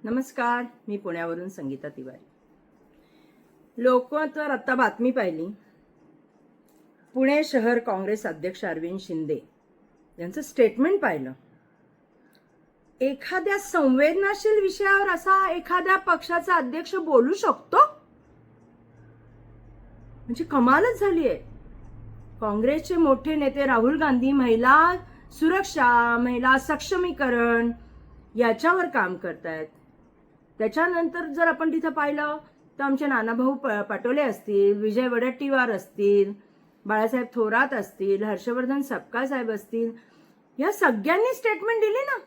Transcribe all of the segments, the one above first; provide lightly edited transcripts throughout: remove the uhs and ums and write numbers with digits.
नमस्कार, मी पुण्यावरून संगीता तिवारी. लोकमतवर आता बातमी पाहिली. पुणे शहर काँग्रेस अध्यक्ष अरविंद शिंदे यांचं स्टेटमेंट पाहिलं. एखाद्या संवेदनशील विषयावर असा एखाद्या पक्षाचा अध्यक्ष बोलू शकतो म्हणजे कमालच झालीये. काँग्रेसचे मोठे नेते राहुल गांधी महिला सुरक्षा, महिला सक्षमीकरण याच्यावर काम करतायत. त्याच्यानंतर जर आपण तिथं पाहिलं तर आमचे नानाभाऊ पटोले असतील, विजय वडेट्टीवार असतील, बाळासाहेब थोरात असतील, हर्षवर्धन सपकाळ साहेब असतील, या सगळ्यांनी स्टेटमेंट दिली ना.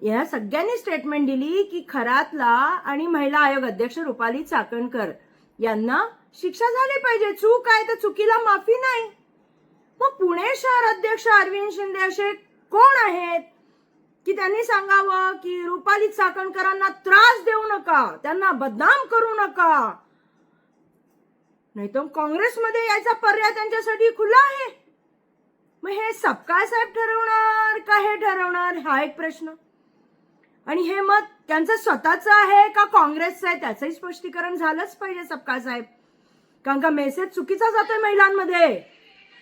या सगळ्यांनी स्टेटमेंट दिली की खरातला आणि महिला आयोग अध्यक्ष रुपाली चाकणकर यांना शिक्षा झाली पाहिजे. चूक आहे तर चुकीला माफी नाही. मग पुणे शहर अध्यक्ष अरविंद शिंदे असे कोण आहेत की त्यांनी सांगावं की रुपाली चाकणकरांना त्रास देऊ नका, त्यांना बदनाम करू नका, नाही तर काँग्रेसमध्ये यायचा पर्याय त्यांच्यासाठी खुला आहे. मग हे सपकाळ साहेब ठरवणार का हे ठरवणार हा एक प्रश्न. आणि हे मत त्यांचं स्वतःचं आहे का काँग्रेसचं आहे त्याचंही स्पष्टीकरण झालंच पाहिजे सपकाळ साहेब. कारण का मेसेज चुकीचा जातोय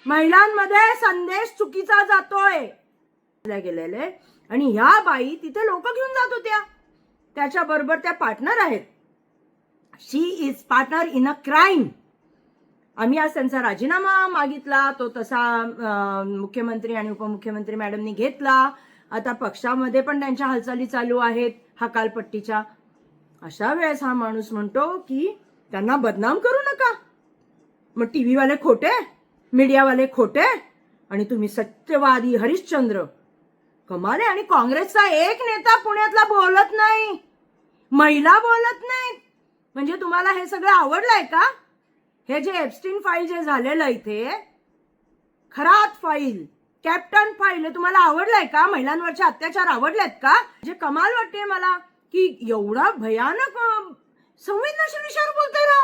महिलांमध्ये संदेश चुकीचा जातोय गेलेले. आणि ह्या बाई तिथे लोक घेऊन जात होत्या, त्याच्याबरोबर त्या पार्टनर आहेत. She is partner in a crime. आम्ही आज त्यांचा राजीनामा मागितला, तो तसा मुख्यमंत्री आणि उपमुख्यमंत्री मॅडमनी घेतला. आता पक्षामध्ये पण त्यांच्या हालचाली चालू आहेत हकालपट्टीच्या. अशा वेळेस हा माणूस म्हणतो की त्यांना बदनाम करू नका. मग टीव्ही वाले खोटे, मीडियावाले खोटे आणि तुम्ही सत्यवादी हरिश्चंद्र. कमाल आहे. आणि काँग्रेसचा एक नेता पुण्यातला बोलत नाही, महिला बोलत नाहीत. म्हणजे तुम्हाला हे सगळं आवडलंय का? हे जे एप्स्टीन फाईल जे झालेलं इथे, खरात फाईल, कॅप्टन फाईल, हे तुम्हाला आवडलंय का? महिलांवरचे अत्याचार आवडलेत का? जे कमाल वाटते मला की एवढा भयानक संवेदनशील विषयावर बोलतोय ना.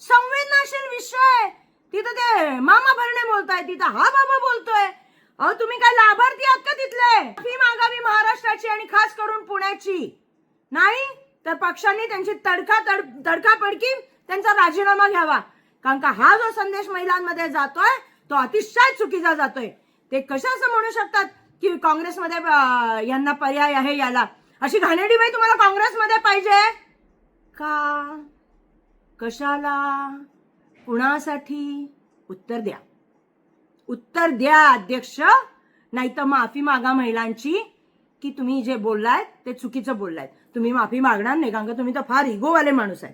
संवेदनशील विषय, तिथं ते मामा भरणे बोलताय, तिथं हा बाबा बोलतोय. अहो तुम्ही काय लाभार्थी आहात का तिथले? माफी मागावी महाराष्ट्राची आणि खास करून पुण्याची. नाही तर पक्षांनी त्यांची तडकाफडकी त्यांचा राजीनामा घ्यावा. कारण का हा जो संदेश महिलांमध्ये जातोय तो अतिशय चुकीचा जातोय. ते कसं असं म्हणू शकतात की काँग्रेसमध्ये यांना पर्याय आहे याला? अशी घाणेरडी बाई तुम्हाला काँग्रेसमध्ये पाहिजे का? कशाला? कुणासाठी? उत्तर द्या अध्यक्ष, नाही तर माफी मागा महिलांची की तुम्ही जे बोललाय ते चुकीचं बोललाय. तुम्ही माफी मागणार नाही कारण का तुम्ही तर फार इगोवाले माणूस आहे.